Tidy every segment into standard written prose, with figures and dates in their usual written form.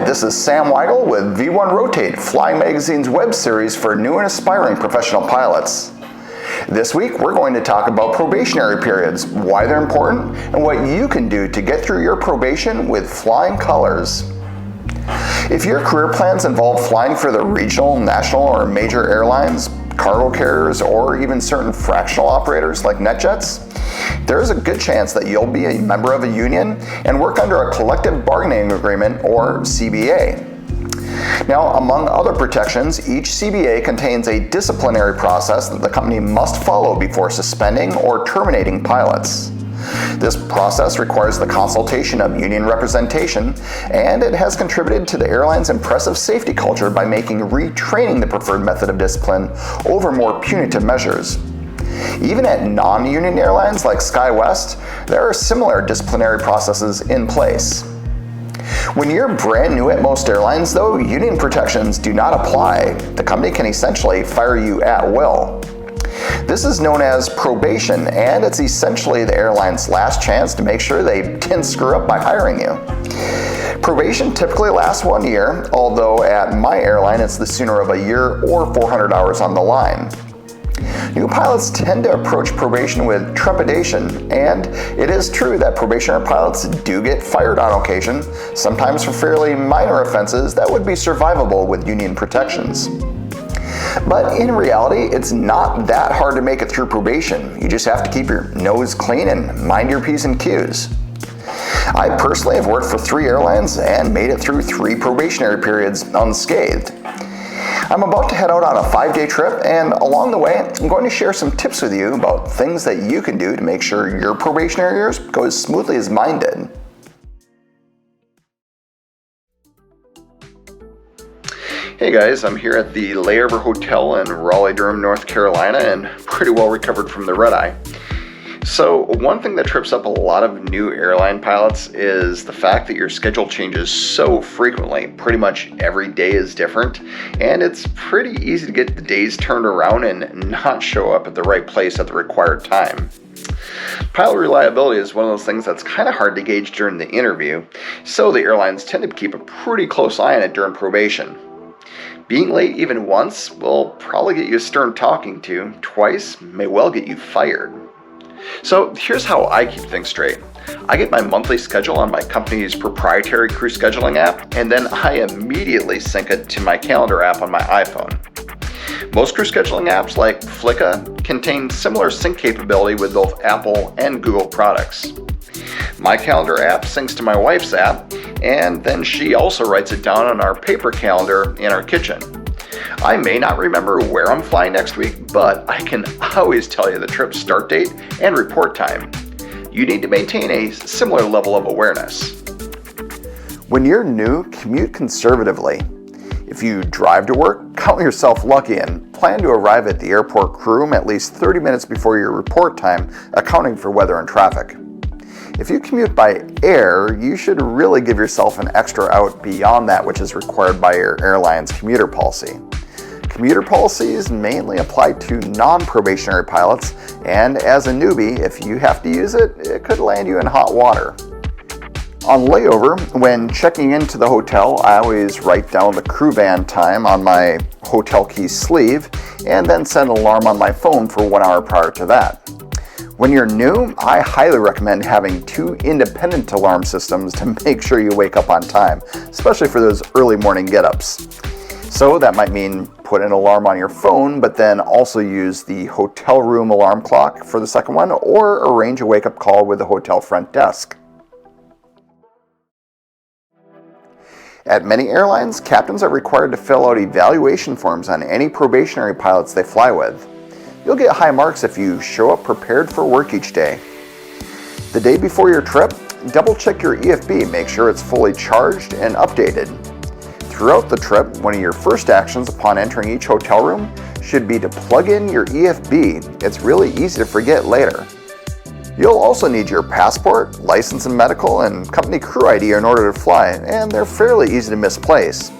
Hi, this is Sam Weigel with V1 Rotate, Flying Magazine's web series for new and aspiring professional pilots. This week, we're going to talk about probationary periods, why they're important, and what you can do to get through your probation with flying colors. If your career plans involve flying for the regional, national, or major airlines, cargo carriers, or even certain fractional operators like NetJets, there is a good chance that you'll be a member of a union and work under a collective bargaining agreement or CBA. Now, among other protections, each CBA contains a disciplinary process that the company must follow before suspending or terminating pilots. This process requires the consultation of union representation, and it has contributed to the airline's impressive safety culture by making retraining the preferred method of discipline over more punitive measures. Even at non-union airlines like SkyWest, there are similar disciplinary processes in place. When you're brand new at most airlines, though, union protections do not apply. The company can essentially fire you at will. This is known as probation, and it's essentially the airline's last chance to make sure they didn't screw up by hiring you. Probation typically lasts 1 year, although at my airline it's the sooner of a year or 400 hours on the line. New pilots tend to approach probation with trepidation, and it is true that probationary pilots do get fired on occasion, sometimes for fairly minor offenses that would be survivable with union protections. But in reality, it's not that hard to make it through probation. You just have to keep your nose clean and mind your P's and Q's. I personally have worked for 3 airlines and made it through 3 probationary periods unscathed. I'm about to head out on a 5-day trip, and along the way, I'm going to share some tips with you about things that you can do to make sure your probationary years go as smoothly as mine did. Hey guys, I'm here at the Layover Hotel in Raleigh-Durham, North Carolina, and pretty well recovered from the red eye. So one thing that trips up a lot of new airline pilots is the fact that your schedule changes so frequently. Pretty much every day is different, and it's pretty easy to get the days turned around and not show up at the right place at the required time. Pilot reliability is one of those things that's kind of hard to gauge during the interview, so the airlines tend to keep a pretty close eye on it during probation. Being late even once will probably get you a stern talking to. Twice may well get you fired. So here's how I keep things straight. I get my monthly schedule on my company's proprietary crew scheduling app, and then I immediately sync it to my calendar app on my iPhone. Most crew scheduling apps like Flicka contain similar sync capability with both Apple and Google products. My calendar app syncs to my wife's app, and then she also writes it down on our paper calendar in our kitchen. I may not remember where I'm flying next week, but I can always tell you the trip start date and report time. You need to maintain a similar level of awareness. When you're new, commute conservatively. If you drive to work, count yourself lucky and plan to arrive at the airport crew room at least 30 minutes before your report time, accounting for weather and traffic. If you commute by air, you should really give yourself an extra out beyond that which is required by your airline's commuter policy. Commuter policies mainly apply to non-probationary pilots, and as a newbie, if you have to use it, it could land you in hot water. On layover, when checking into the hotel, I always write down the crew van time on my hotel key sleeve, and then set an alarm on my phone for 1 hour prior to that. When you're new, I highly recommend having 2 independent alarm systems to make sure you wake up on time, especially for those early morning get-ups. So that might mean put an alarm on your phone, but then also use the hotel room alarm clock for the second one, or arrange a wake-up call with the hotel front desk. At many airlines, captains are required to fill out evaluation forms on any probationary pilots they fly with. You'll get high marks if you show up prepared for work each day. The day before your trip, double check your EFB, make sure it's fully charged and updated. Throughout the trip, one of your first actions upon entering each hotel room should be to plug in your EFB. It's really easy to forget later. You'll also need your passport, license and medical, and company crew ID in order to fly, and they're fairly easy to misplace.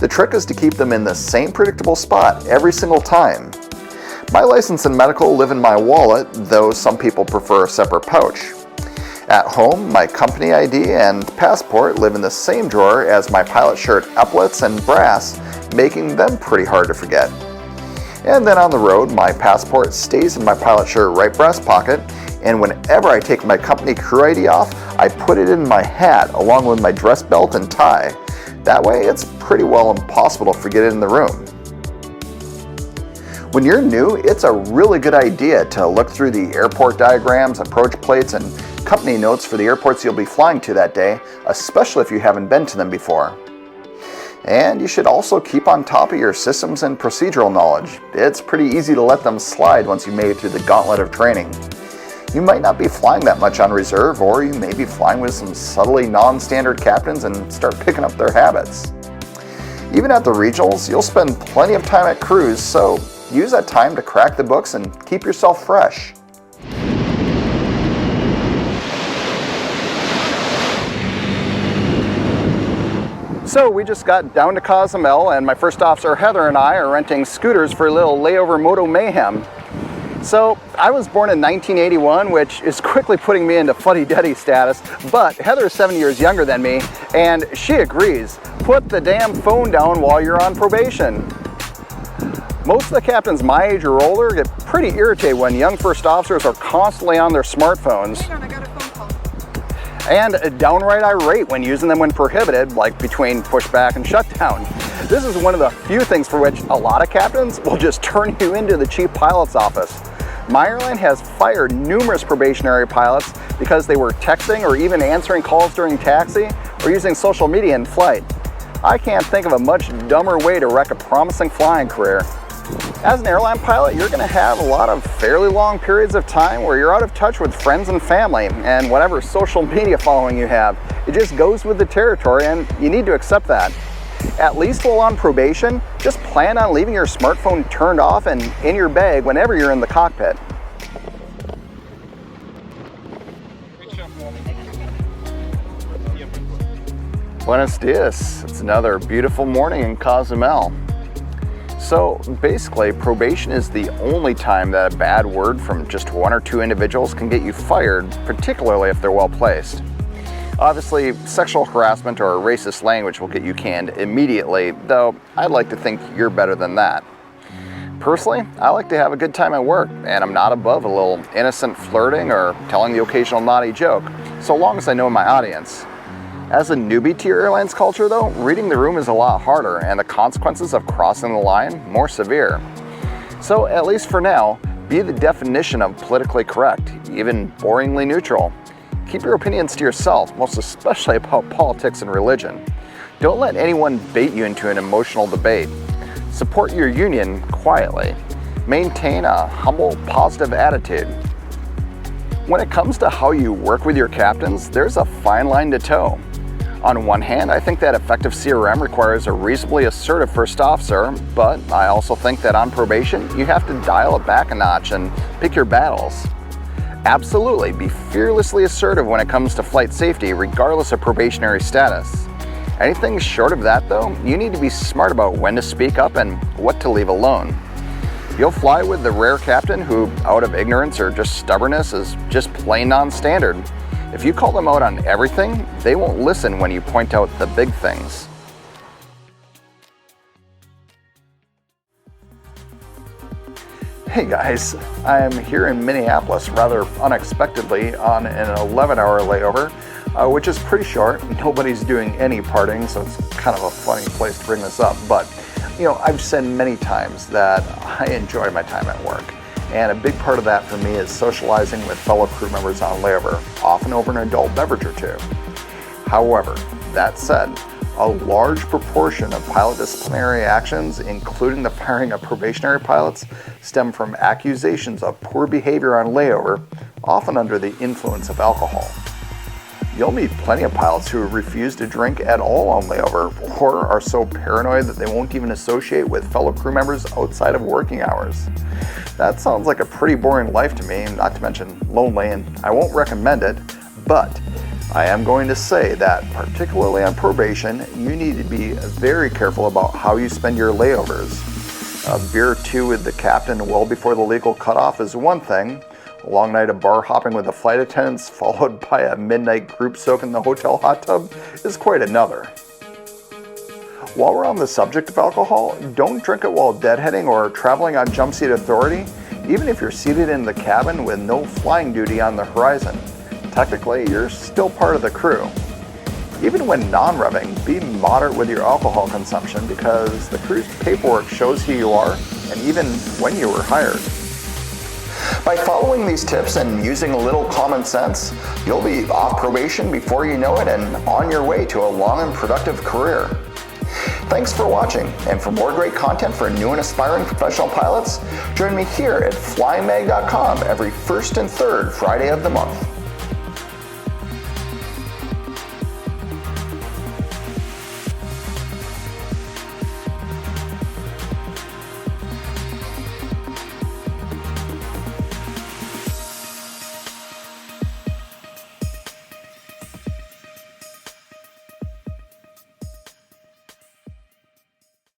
The trick is to keep them in the same predictable spot every single time. My license and medical live in my wallet, though some people prefer a separate pouch. At home, my company ID and passport live in the same drawer as my pilot shirt epaulets and brass, making them pretty hard to forget. And then on the road, my passport stays in my pilot shirt right breast pocket, and whenever I take my company crew ID off, I put it in my hat along with my dress belt and tie. That way, it's pretty well impossible to forget it in the room. When you're new, it's a really good idea to look through the airport diagrams, approach plates, and company notes for the airports you'll be flying to that day, especially if you haven't been to them before. And you should also keep on top of your systems and procedural knowledge. It's pretty easy to let them slide once you made it through the gauntlet of training. You might not be flying that much on reserve, or you may be flying with some subtly non-standard captains and start picking up their habits. Even at the regionals, you'll spend plenty of time at cruise, so use that time to crack the books and keep yourself fresh. So we just got down to Cozumel, and my first officer Heather and I are renting scooters for a little layover moto mayhem. So I was born in 1981, which is quickly putting me into fuddy-duddy status, but Heather is 7 years younger than me, and she agrees. Put the damn phone down while you're on probation. Most of the captains my age or older get pretty irritated when young first officers are constantly on their smartphones. Hang on, I got a phone call. And downright irate when using them when prohibited, like between pushback and shutdown. This is one of the few things for which a lot of captains will just turn you into the chief pilot's office. My airline has fired numerous probationary pilots because they were texting or even answering calls during taxi or using social media in flight. I can't think of a much dumber way to wreck a promising flying career. As an airline pilot, you're going to have a lot of fairly long periods of time where you're out of touch with friends and family and whatever social media following you have. It just goes with the territory, and you need to accept that. At least while on probation, just plan on leaving your smartphone turned off and in your bag whenever you're in the cockpit. Buenos dias. It's another beautiful morning in Cozumel. So basically, probation is the only time that a bad word from just one or two individuals can get you fired, particularly if they're well placed. Obviously, sexual harassment or racist language will get you canned immediately, though I'd like to think you're better than that. Personally, I like to have a good time at work, and I'm not above a little innocent flirting or telling the occasional naughty joke, so long as I know my audience. As a newbie to your airline's culture though, reading the room is a lot harder and the consequences of crossing the line more severe. So at least for now, be the definition of politically correct, even boringly neutral. Keep your opinions to yourself, most especially about politics and religion. Don't let anyone bait you into an emotional debate. Support your union quietly. Maintain a humble, positive attitude. When it comes to how you work with your captains, there's a fine line to toe. On one hand, I think that effective CRM requires a reasonably assertive first officer, but I also think that on probation, you have to dial it back a notch and pick your battles. Absolutely, be fearlessly assertive when it comes to flight safety, regardless of probationary status. Anything short of that, though, you need to be smart about when to speak up and what to leave alone. You'll fly with the rare captain who, out of ignorance or just stubbornness, is just plain non-standard. If you call them out on everything, they won't listen when you point out the big things. Hey guys, I'm here in Minneapolis rather unexpectedly on an 11-hour layover, which is pretty short. Nobody's doing any partying, so it's kind of a funny place to bring this up. But, you know, I've said many times that I enjoy my time at work. And a big part of that for me is socializing with fellow crew members on layover, often over an adult beverage or two. However, that said, a large proportion of pilot disciplinary actions, including the firing of probationary pilots, stem from accusations of poor behavior on layover, often under the influence of alcohol. You'll meet plenty of pilots who refuse to drink at all on layover, or are so paranoid that they won't even associate with fellow crew members outside of working hours. That sounds like a pretty boring life to me, not to mention lonely, and I won't recommend it, but I am going to say that, particularly on probation, you need to be very careful about how you spend your layovers. A beer or two with the captain well before the legal cutoff is one thing, A long night of bar hopping with the flight attendants, followed by a midnight group soak in the hotel hot tub, is quite another. While we're on the subject of alcohol, don't drink it while deadheading or traveling on jump seat authority, even if you're seated in the cabin with no flying duty on the horizon. Technically, you're still part of the crew. Even when non-revving, be moderate with your alcohol consumption because the crew's paperwork shows who you are and even when you were hired. By following these tips and using a little common sense, you'll be off probation before you know it and on your way to a long and productive career. Thanks for watching, and for more great content for new and aspiring professional pilots, join me here at flymag.com every first and third Friday of the month.